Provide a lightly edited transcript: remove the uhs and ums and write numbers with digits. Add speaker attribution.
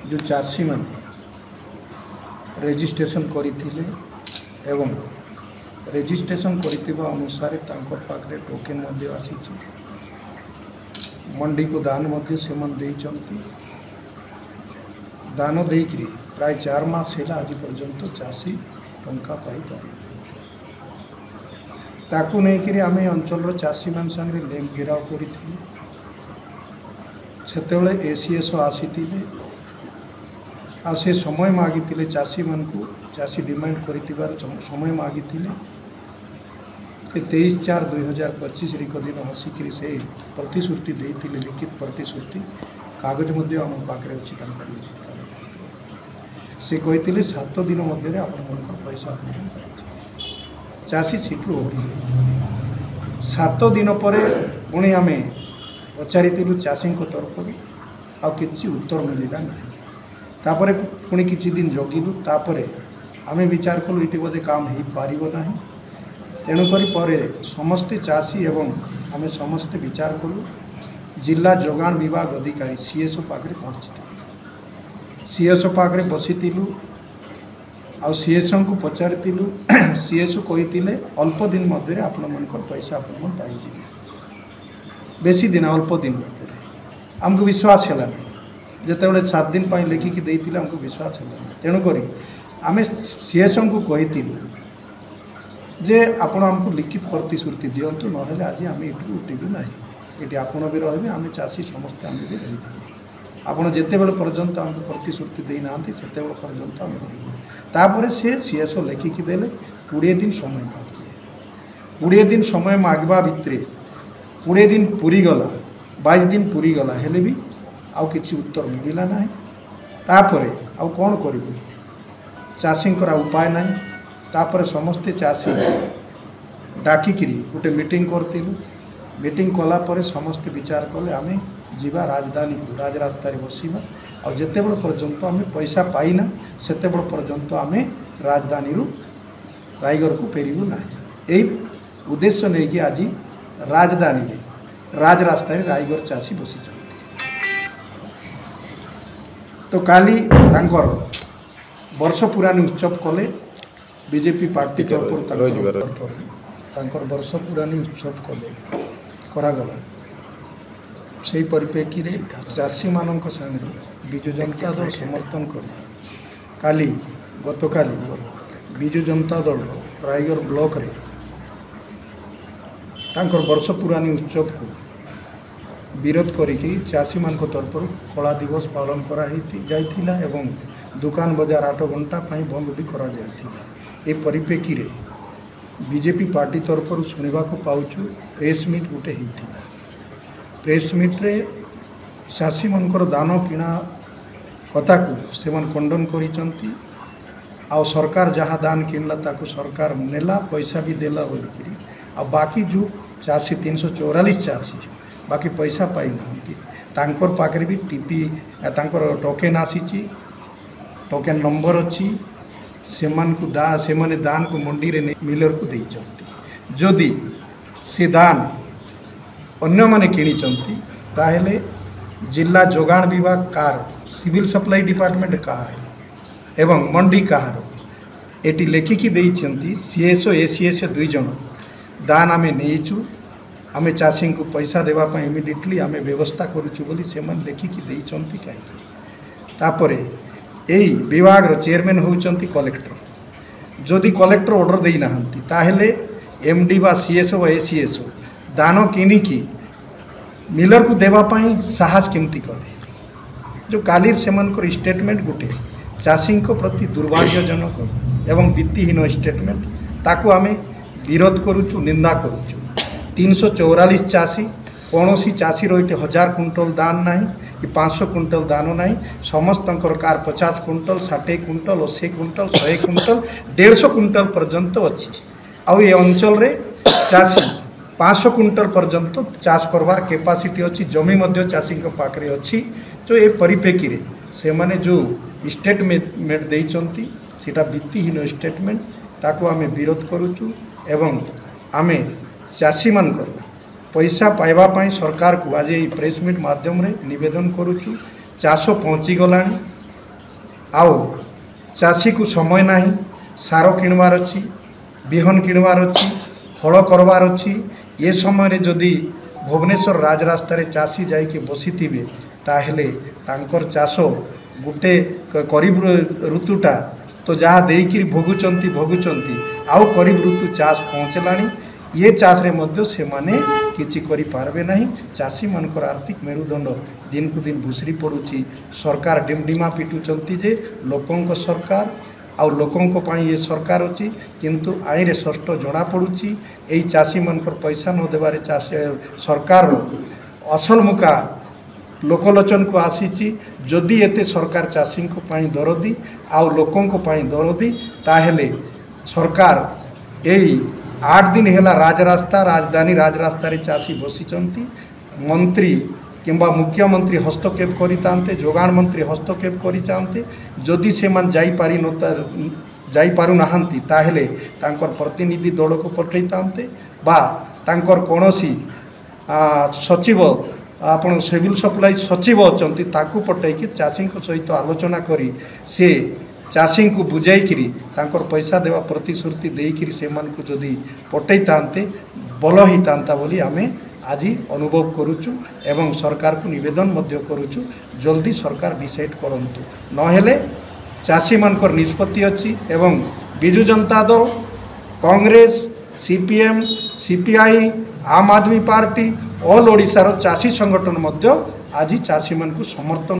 Speaker 1: जो चाषी मैंने रेजिस्ट्रेशन करथिले एवं रेजिस्ट्रेशन करथिबा अनुसार तांकर पाखरे टोकेन मध्ये आसीछि मंडी को दान मध्ये से मन देइचंती दान देइकरी प्राय 4 मास हेला आज पर्यंत चाषी टंका पाई पारि ताकू नहीं कि आम अंचल चाषी मान संगे लेन घेराव करथिले सेतेबेले एसीएस आसी आ से समय मागिले चाषी मान को चाषी डिमांड कर समय मागिले 23/4/2025 दिन हसिकी से प्रतिश्रुति देते लिखित प्रतिश्रुति कागज आम पाखे अच्छी लिखित कागज से कहते 7 दिन मध्य आप पैसा चाषी सीटू ओहरी 7 दिन पर पुणी आम पचारिलु चाषी तरफ आ कि उत्तर मिलला ना तापर पुणी किछि दिन जगिलु तापर आम विचार कलु ये बोधे काम हो पार ना तेणुक समस्ते चाषी एवं आम समस्ते विचार कलु जिला जोगाण विभाग अधिकारी सीएसओ पाखे पहुँची सीएसओ पाखे बसीलु आ सीएसओ को पचारिलु सीएसओ कहते अल्प दिन मध्य आपण पैसा आप पाई बेसी दिन अल्प दिन मध्य आमको विश्वास है जितेबाला 7 दिन लिखिकी देते आमको विश्वास है तेणुक आम सीएसओ को कहलु जे आपण आमको लिखित प्रतिश्रुति दिंतु ना आज आम ये उठू ना ये आपण भी रे आम चाषी समस्ते आम भी रही आपड़ जिते बड़े पर्यंत आमको प्रतिश्रुति देना से पर्यंत आम रही से सीएसओ लिखिकी देले 20 दिन समय मांगे 20 दिन समय मागवा भितर 20 दिन पूरी गला 22 दिन पूरी गला हेले भी आउ किसी उत्तर मिलला ना तापर आउ कौन करूँ चाषी उपाय ना तापर समस्ते चाषी डाकिकी गोटे मीटिंग करूँ मीटिंग कलापर समस्ते विचार कले आम जीवा राजधानी को राजरास्तार बसवा और जिते बड़ पर्यंत आम पैसा पाइना सेते बड़ पर्यंत आम राजधानी रायगढ़ को फेरबू ना यही उद्देश्य नहीं कि आज राजधानी राजरास्तार रायगढ़ चाषी बसी तो काली तांकर वर्ष पुरानी उत्सव कले बीजेपी पार्टी तरफ वर्ष पुरानी उत्सव कले करागला से परिप्रेक्षी चाषी मान संगे विजु जनता दल समर्थन कर काली गतकाली विजु जनता दल रायगढ़ ब्लॉक रे तांकर वर्ष पुरानी उत्सव को विरोध करिकी चाषी मान तरफ कला दिवस पालन करा एवं दुकान बजार 8 घंटा बंद भी करा ए परिप्रेक्षी रे बीजेपी पार्टी तरफ शुणा पाऊँ प्रेस मीट गोटे होता प्रेस मीट रे चाषी मानकर दान किणा कथा को से कंडन करिसंती आ सरकार जहाँ दान किणला ताको सरकार नेला पैसा भी देला बोलिकी आ बाकी जो चाषी 344 चाषी बाकी पैसा पाई ना पाखे भी टीपी तांकर टोकेन आसी टोकेन नंबर अच्छी से दान को मंडी रे मिलर को देइचंती जदि से दान अन्य माने किनिचंती ताहेले जिला जोगाण विभाग कार सिविल सप्लाई डिपार्टमेंट कार एवं मंडी कार एटी लेखिकी देइचंती सीएसओ एसीएस 2 जन दान आमे नेइचु आमे चाषी को पैसा देवाई इमिडिएटली आमे व्यवस्था करुचु बोली से लेखिकी देइचंती कहीं तापर यही विभाग चेयरमैन होउचंती कलेक्टर जदि कलेक्टर ऑर्डर देई नाहंती ताहेले एमडी बा सीएसओ एसीएसओ दान किनिकी मिलर को देवाई साहस केमती कले जो काली से स्टेटमेंट गोटे चाषी प्रति दुर्भाग्यजनक एवं भित्तिहीन स्टेटमेंट ताकू आमे विरोध करुचु निंदा करुचु 344 चाषी कौन सी चाषी रही 1000 कुंटल दान ना कि 500 कुंटल दान ना समस्त car 50 quintal 60 quintal 80 quintal 100 quintal 150 quintal पर्यंत अच्छी आउ ये अंचल रे चाषी 500 कुंटल पर्यंत चाष करवार कैपेसिटी अच्छी जमी मध्य चाषी पाखे अच्छी तो ये परिप्रेक्षी रे से माने जो स्टेटमेंट देइचंती सेटा भित्तिहीन स्टेटमेंट ताको आमे विरोध करुचु एवं आमे चाषी मानकर पैसा पाइबापी सरकार को आज ये प्रेस मीट माध्यम रे निवेदन करुचु चाष पहुँची गलानी आउ चाषी को समय नहीं सार किणवार अच्छी बिहन किणवार अच्छी हल करवार अच्छी ये समय जदि भुवनेश्वर राजरास्तार चाषी जाइए बसी थे ताहले तांकर चाष गोटे करीब ऋतुटा तो जहाँ देकर भोगुंट आउ करीब ऋतु चाष पहुँचलानी ये चाष रे मध्य से माने किछि करि पारबे नहीं चाषी मानकर आर्थिक मेरुदंड दिन को दिन भुसरी पड़ुची सरकार डिमडिमा पिटुचंती जे लोकंक सरकार आउ लोकंक पाई ये सरकार अच्छी किंतु आईरे षष्ठ जना पड़ुची एई चाषी मानकर पैसा न देबारे चाषी सरकार असल मुका लोकलोचन को आसीची जदि एते सरकार चाषी को पाई दरदी आउ लोकंक पाई दरदी ताहेले सरकार एई 8 दिन है राजरास्ता राजधानी राजरास्तार चाषी बसीचंती मंत्री किंबा मुख्यमंत्री हस्तक्षेप करितांते जोगाण मंत्री हस्तक्षेप करितांते जदि से मन जाई पारु नाहंती ताहेले तांकर प्रतिनिधि दल को पठैतांते बा तांकर कोनोसी सचिव आपण सिविल सप्लाई सचिव अछंती ताकू पठैकि चाषी सहित आलोचना करी से चाषी को बुझाई तांकर पैसा देवा प्रतिश्रुति देकर से जदि पठे तांते बल ही तांता बोली आमे आज अनुभव करुचु एवं सरकार को निवेदन मध्य करुचु जल्दी सरकार डिसाइड करंतु नहेले चाषी मानकर निष्पत्ति अच्छी एवं बिजु जनता दल कांग्रेस सीपीएम सीपीआई आम आदमी पार्टी ऑल ओडिशार चाषी संगठन मध्य आज चाषी मान को समर्थन